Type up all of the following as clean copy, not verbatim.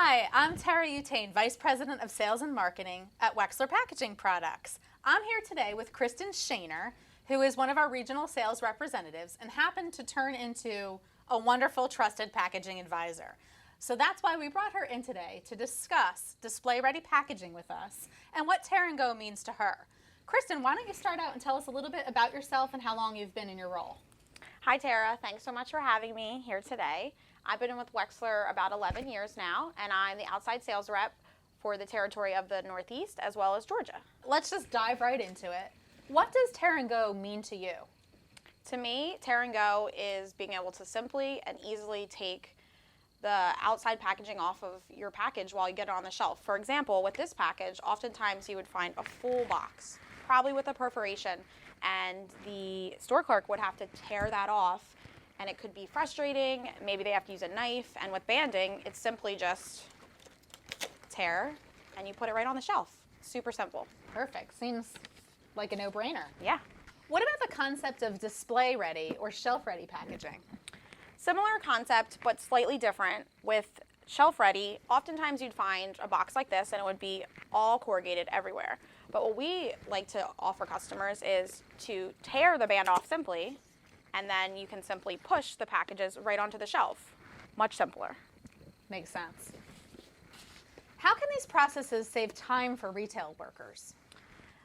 Hi, I'm Tara Utain, Vice President of Sales and Marketing at Wexler Packaging Products. I'm here today with Kristyn Shaner, who is one of our regional sales representatives and happened to turn into a wonderful, trusted packaging advisor. So that's why we brought her in today to discuss display-ready packaging with us and what Tear & Go means to her. Kristyn, why don't you start out and tell us a little bit about yourself and how long you've been in your role? Hi Tara, thanks so much for having me here today. I've been with Wexler about 11 years now, and I'm the outside sales rep for the territory of the Northeast as well as Georgia. Let's just dive right into it. What does Tear & Go mean to you? To me, Tear & Go is being able to simply and easily take the outside packaging off of your package while you get it on the shelf. For example, with this package, oftentimes you would find a full box, probably with a perforation, and the store clerk would have to tear that off, and it could be frustrating. Maybe they have to use a knife, and with banding, it's simply just tear, and you put it right on the shelf. Super simple. Perfect. Seems like a no-brainer. Yeah. What about the concept of display-ready or shelf-ready packaging? Similar concept, but slightly different. With shelf-ready, oftentimes you'd find a box like this, and it would be all corrugated everywhere. But what we like to offer customers is to tear the band off simply, and then you can simply push the packages right onto the shelf. Much simpler. Makes sense. How can these processes save time for retail workers?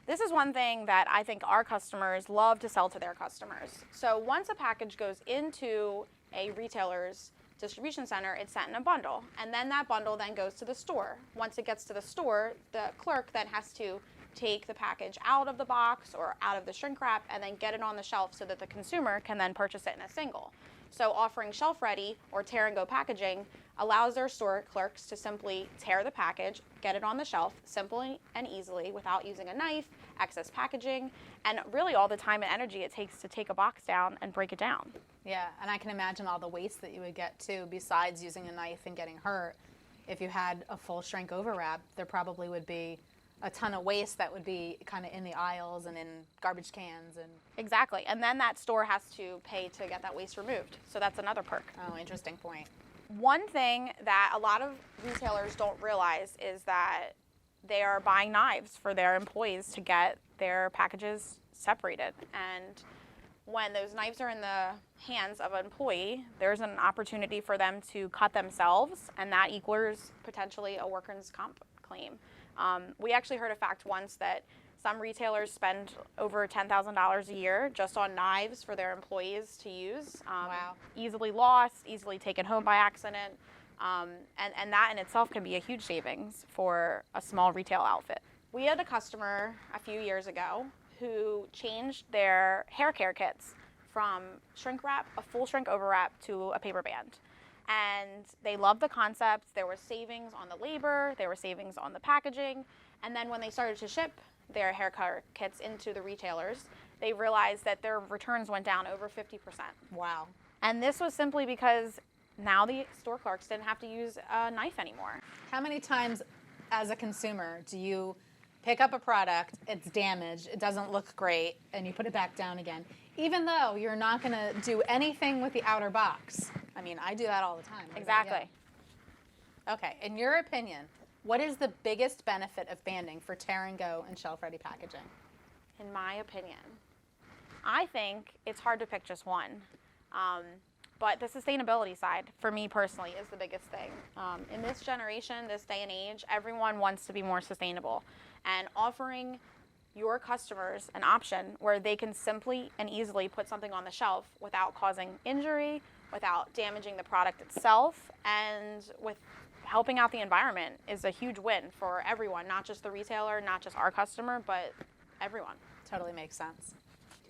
This is one thing that I think our customers love to sell to their customers. So once a package goes into a retailer's distribution center, it's sent in a bundle, and then that bundle then goes to the store. Once it gets to the store, the clerk then has to take the package out of the box or out of the shrink wrap and then get it on the shelf so that the consumer can then purchase it in a single. So offering shelf ready or Tear & Go packaging allows their store clerks to simply tear the package, get it on the shelf simply and easily without using a knife, excess packaging, and really all the time and energy it takes to take a box down and break it down. Yeah, and I can imagine all the waste that you would get too, besides using a knife and getting hurt. If you had a full shrink overwrap, there probably would be a ton of waste that would be kind of in the aisles and in garbage cans. And Exactly, and then that store has to pay to get that waste removed. So that's another perk. Oh, interesting point. One thing that a lot of retailers don't realize is that they are buying knives for their employees to get their packages separated. And when those knives are in the hands of an employee, there's an opportunity for them to cut themselves, and that equals potentially a workers' comp claim. We actually heard a fact once that some retailers spend over $10,000 a year just on knives for their employees to use. Wow. Easily lost, easily taken home by accident, and that in itself can be a huge savings for a small retail outfit. We had a customer a few years ago who changed their hair care kits from shrink wrap, a full shrink overwrap, to a paper band. And they loved the concept. There were savings on the labor, there were savings on the packaging, and then when they started to ship their hair care kits into the retailers, they realized that their returns went down over 50%. Wow. And this was simply because now the store clerks didn't have to use a knife anymore. How many times as a consumer do you pick up a product, it's damaged, it doesn't look great, and you put it back down again, even though you're not going to do anything with the outer box? I mean, I do that all the time. Exactly. Okay, in your opinion, what is the biggest benefit of banding for Tear & Go and shelf-ready packaging? In my opinion, I think it's hard to pick just one. But the sustainability side, for me personally, is the biggest thing. In this generation, this day and age, everyone wants to be more sustainable. And offering your customers an option where they can simply and easily put something on the shelf without causing injury, without damaging the product itself, and with helping out the environment is a huge win for everyone, not just the retailer, not just our customer, but everyone. Totally makes sense.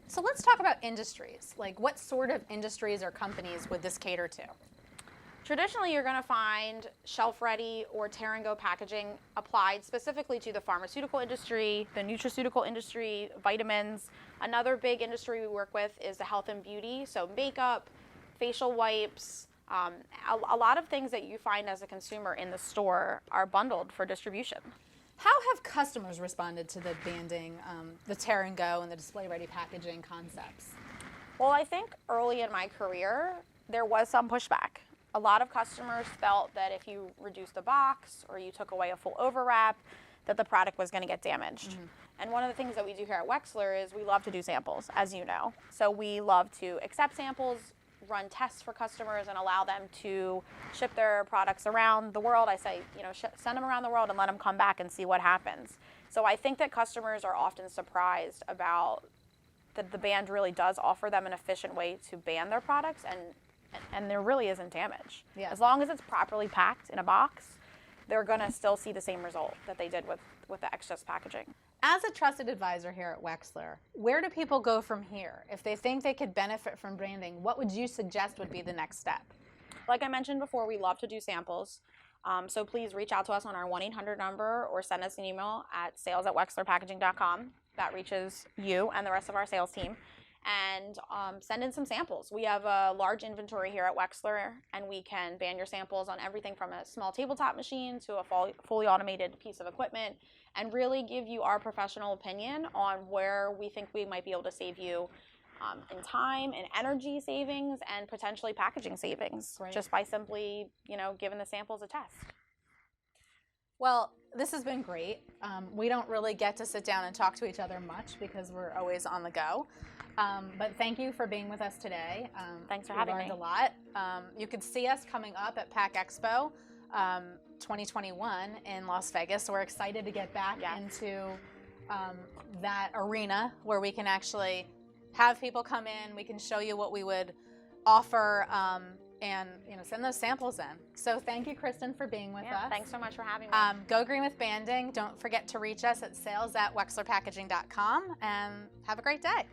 So let's talk about industries. Like, what sort of industries or companies would this cater to? Traditionally, you're going to find shelf-ready or Tear & Go packaging applied specifically to the pharmaceutical industry, the nutraceutical industry, vitamins. Another big industry we work with is the health and beauty, so makeup, facial wipes. A lot of things that you find as a consumer in the store are bundled for distribution. How have customers responded to the banding, the Tear & Go and the display-ready packaging concepts? Well, I think early in my career, there was some pushback. A lot of customers felt that if you reduced a box or you took away a full overwrap, that the product was going to get damaged. And one of the things that we do here at Wexler is we love to do samples, as you know. So we love to accept samples, run tests for customers, and allow them to ship their products around the world. I say, send them around the world and let them come back and see what happens. So I think that customers are often surprised about that the band really does offer them an efficient way to ban their products, and there really isn't damage. Yeah. As long as it's properly packed in a box, they're going to still see the same result that they did with the excess packaging. As a trusted advisor here at Wexler, where do people go from here? If they think they could benefit from branding, what would you suggest would be the next step? Like I mentioned before, we love to do samples. So please reach out to us on our 1-800 number or send us an email at sales@wexlerpackaging.com. That reaches you and the rest of our sales team. And send in some samples. We have a large inventory here at Wexler, and we can ban your samples on everything from a small tabletop machine to a fully automated piece of equipment, and really give you our professional opinion on where we think we might be able to save you in time and energy savings and potentially packaging savings. Great. Just by simply, giving the samples a test. Well, this has been great. We don't really get to sit down and talk to each other much because we're always on the go. But thank you for being with us today. Thanks for having me. We learned a lot. You could see us coming up at Pack Expo 2021 in Las Vegas. So we're excited to get back into that arena where we can actually have people come in. We can show you what we would offer and send those samples in. So thank you, Kristyn, for being with us. Thanks so much for having me. Go green with banding. Don't forget to reach us at sales@wexlerpackaging.com, and have a great day.